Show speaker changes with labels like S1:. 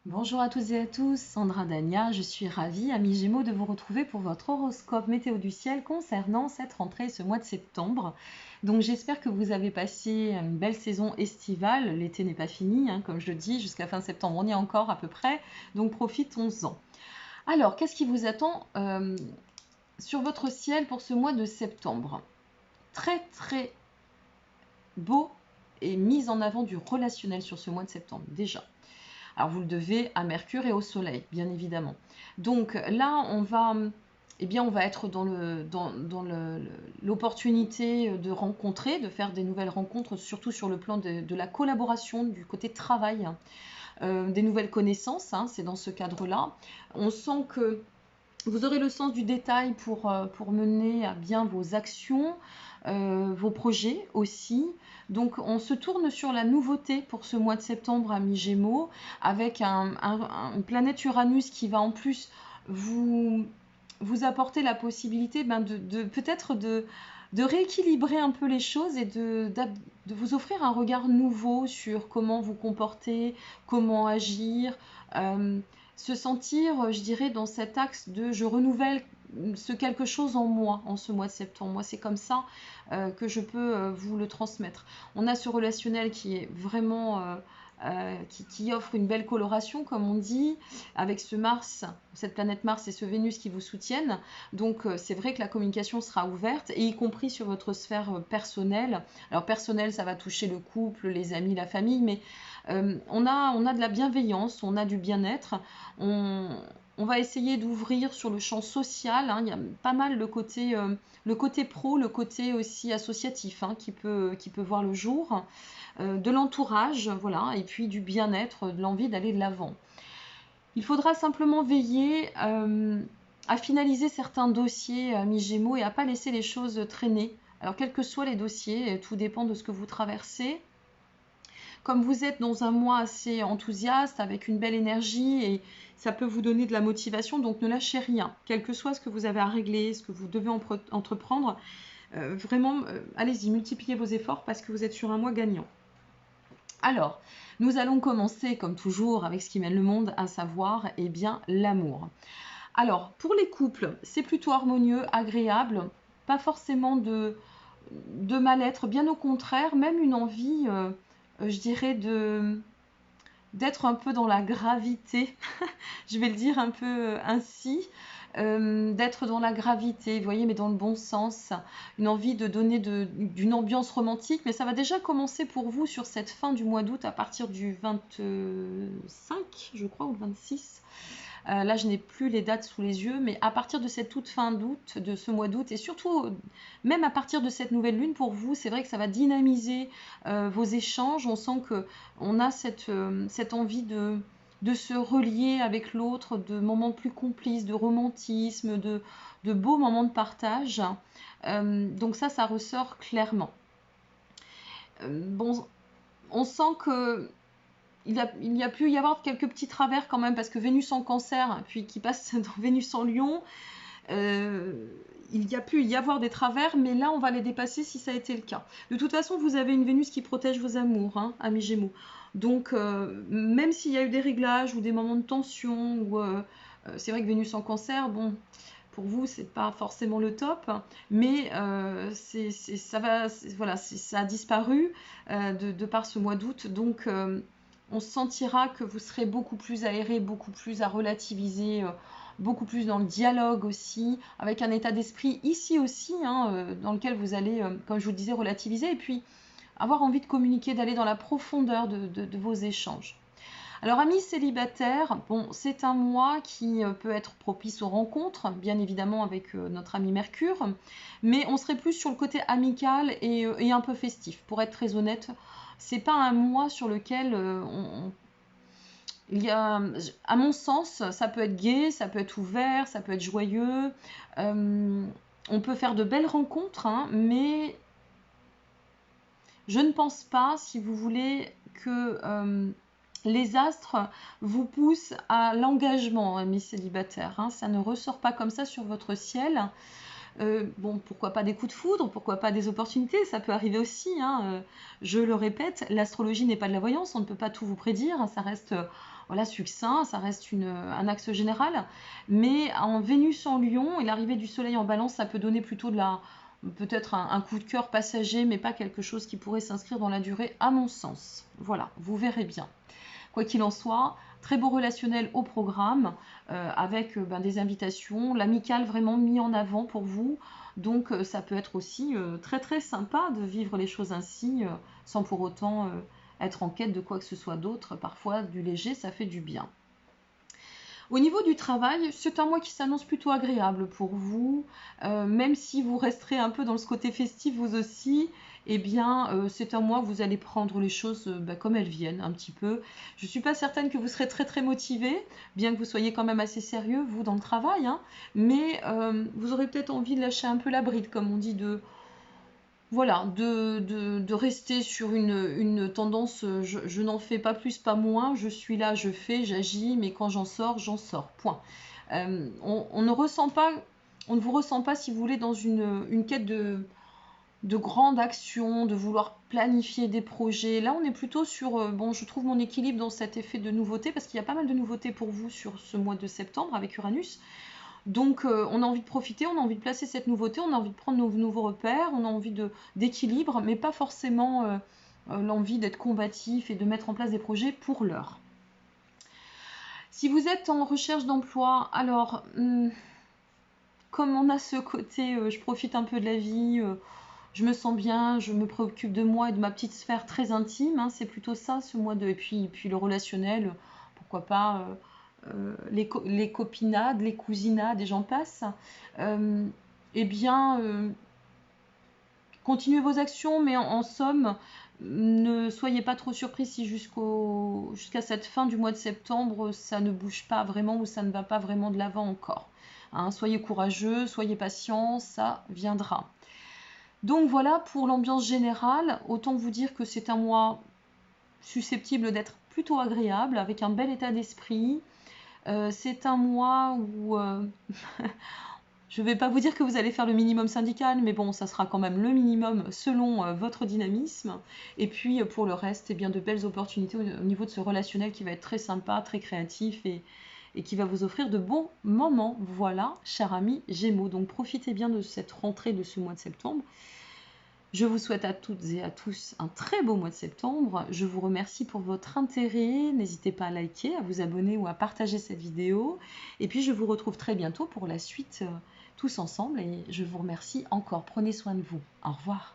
S1: Bonjour à toutes et à tous, Sandra Dania, je suis ravie, amis Gémeaux, de vous retrouver pour votre horoscope météo du ciel concernant cette rentrée ce mois de septembre. Donc j'espère que vous avez passé une belle saison estivale, l'été n'est pas fini, comme je le dis, jusqu'à fin septembre on y est encore à peu près, donc profitons-en. Alors, qu'est-ce qui vous attend sur votre ciel pour ce mois de septembre? Très très beau et mise en avant du relationnel sur ce mois de septembre déjà. Alors vous le devez à Mercure et au Soleil, bien évidemment. Donc là, on va être dans l'opportunité de rencontrer, de faire des nouvelles rencontres, surtout sur le plan de la collaboration, du côté travail, des nouvelles connaissances, c'est dans ce cadre-là. On sent que vous aurez le sens du détail pour mener à bien vos actions, vos projets aussi. Donc on se tourne sur la nouveauté pour ce mois de septembre à mi-Gémeaux, avec une planète Uranus qui va en plus vous, vous apporter la possibilité peut-être de rééquilibrer un peu les choses et de vous offrir un regard nouveau sur comment vous comporter, comment agir. Se sentir, je dirais, dans cet axe de je renouvelle ce quelque chose en moi en ce mois de septembre. Moi, c'est comme ça que je peux vous le transmettre. On a ce relationnel qui est vraiment qui offre une belle coloration, comme on dit, avec ce Mars, cette planète Mars et ce Vénus qui vous soutiennent. Donc, c'est vrai que la communication sera ouverte, et y compris sur votre sphère personnelle. Alors, personnel, ça va toucher le couple, les amis, la famille, mais on a de la bienveillance, on a du bien-être. On va essayer d'ouvrir sur le champ social. Il y a pas mal le côté pro, le côté aussi associatif qui peut voir le jour, de l'entourage, voilà, et puis du bien-être, de l'envie d'aller de l'avant. Il faudra simplement veiller à finaliser certains dossiers mi-Gémeaux et à ne pas laisser les choses traîner. Alors, quels que soient les dossiers, tout dépend de ce que vous traversez. Comme vous êtes dans un mois assez enthousiaste, avec une belle énergie, et ça peut vous donner de la motivation, donc ne lâchez rien. Quel que soit ce que vous avez à régler, ce que vous devez entreprendre, vraiment, allez-y, multipliez vos efforts parce que vous êtes sur un mois gagnant. Alors, nous allons commencer, comme toujours, avec ce qui mène le monde, à savoir, l'amour. Alors, pour les couples, c'est plutôt harmonieux, agréable, pas forcément de mal-être, bien au contraire, même une envie, je dirais, d'être un peu dans la gravité, je vais le dire un peu ainsi, d'être dans la gravité, vous voyez, mais dans le bon sens, une envie de donner d'une ambiance romantique, mais ça va déjà commencer pour vous sur cette fin du mois d'août, à partir du 25, je crois, ou le 26. Là, je n'ai plus les dates sous les yeux, mais à partir de cette toute fin d'août, de ce mois d'août, et surtout même à partir de cette nouvelle lune, pour vous, c'est vrai que ça va dynamiser vos échanges. On sent qu'on a cette envie de se relier avec l'autre, de moments plus complices, de romantisme, de beaux moments de partage. Donc ça ressort clairement. Bon, on sent que il y a pu y avoir quelques petits travers quand même, parce que Vénus en Cancer, puis qui passe dans Vénus en Lion, il y a pu y avoir des travers, mais là on va les dépasser si ça a été le cas. De toute façon, vous avez une Vénus qui protège vos amours, amis Gémeaux. Donc même s'il y a eu des réglages ou des moments de tension, ou c'est vrai que Vénus en Cancer, bon, pour vous c'est pas forcément le top, mais voilà, ça a disparu de par ce mois d'août. Donc on sentira que vous serez beaucoup plus aéré, beaucoup plus à relativiser, beaucoup plus dans le dialogue aussi, avec un état d'esprit ici aussi, dans lequel vous allez, comme je vous disais, relativiser, et puis avoir envie de communiquer, d'aller dans la profondeur de vos échanges. Alors, amis célibataires, bon, c'est un mois qui peut être propice aux rencontres, bien évidemment avec notre ami Mercure, mais on serait plus sur le côté amical et un peu festif. Pour être très honnête, c'est pas un mois sur lequel il y a, à mon sens, ça peut être gai, ça peut être ouvert, ça peut être joyeux. On peut faire de belles rencontres, mais je ne pense pas, si vous voulez, que les astres vous poussent à l'engagement, mes célibataires. Ça ne ressort pas comme ça sur votre ciel. Bon, pourquoi pas des coups de foudre, pourquoi pas des opportunités, ça peut arriver aussi, hein. Je le répète, l'astrologie n'est pas de la voyance, on ne peut pas tout vous prédire, hein, ça reste voilà, succinct, ça reste un axe général, mais en Vénus en Lion et l'arrivée du Soleil en Balance, ça peut donner plutôt peut-être un coup de cœur passager, mais pas quelque chose qui pourrait s'inscrire dans la durée, à mon sens. Voilà, vous verrez bien. Quoi qu'il en soit, très beau relationnel au programme, avec des invitations, l'amical vraiment mis en avant pour vous. Donc ça peut être aussi très très sympa de vivre les choses ainsi, sans pour autant être en quête de quoi que ce soit d'autre. Parfois du léger, ça fait du bien. Au niveau du travail, c'est un mois qui s'annonce plutôt agréable pour vous, même si vous resterez un peu dans ce côté festif vous aussi, eh bien c'est un mois où vous allez prendre les choses comme elles viennent un petit peu. Je ne suis pas certaine que vous serez très très motivé, bien que vous soyez quand même assez sérieux vous dans le travail, hein, mais vous aurez peut-être envie de lâcher un peu la bride, comme on dit, voilà, de rester sur une tendance, je n'en fais pas plus, pas moins, je suis là, je fais, j'agis, mais quand j'en sors, point. On ne ressent pas, on ne vous ressent pas, si vous voulez, dans une quête de grande action, de vouloir planifier des projets. Là, on est plutôt sur, bon, je trouve mon équilibre dans cet effet de nouveauté, parce qu'il y a pas mal de nouveautés pour vous sur ce mois de septembre avec Uranus. Donc on a envie de profiter, on a envie de placer cette nouveauté, on a envie de prendre nos nouveaux repères, on a envie d'équilibre, mais pas forcément l'envie d'être combatif et de mettre en place des projets pour l'heure. Si vous êtes en recherche d'emploi, alors comme on a ce côté je profite un peu de la vie, je me sens bien, je me préoccupe de moi et de ma petite sphère très intime, hein, c'est plutôt ça ce mois de... Et puis le relationnel, pourquoi pas les copinades, les cousinades et j'en passe, eh bien, continuez vos actions, mais en somme, ne soyez pas trop surpris si jusqu'à cette fin du mois de septembre, ça ne bouge pas vraiment ou ça ne va pas vraiment de l'avant encore. Hein, soyez courageux, soyez patients, ça viendra. Donc voilà pour l'ambiance générale. Autant vous dire que c'est un mois susceptible d'être plutôt agréable, avec un bel état d'esprit. C'est un mois où je ne vais pas vous dire que vous allez faire le minimum syndical, mais bon, ça sera quand même le minimum selon votre dynamisme. Et puis pour le reste, eh bien, de belles opportunités au niveau de ce relationnel qui va être très sympa, très créatif et qui va vous offrir de bons moments. Voilà, cher ami Gémeaux. Donc profitez bien de cette rentrée de ce mois de septembre. Je vous souhaite à toutes et à tous un très beau mois de septembre. Je vous remercie pour votre intérêt. N'hésitez pas à liker, à vous abonner ou à partager cette vidéo. Et puis je vous retrouve très bientôt pour la suite tous ensemble. Et je vous remercie encore. Prenez soin de vous. Au revoir.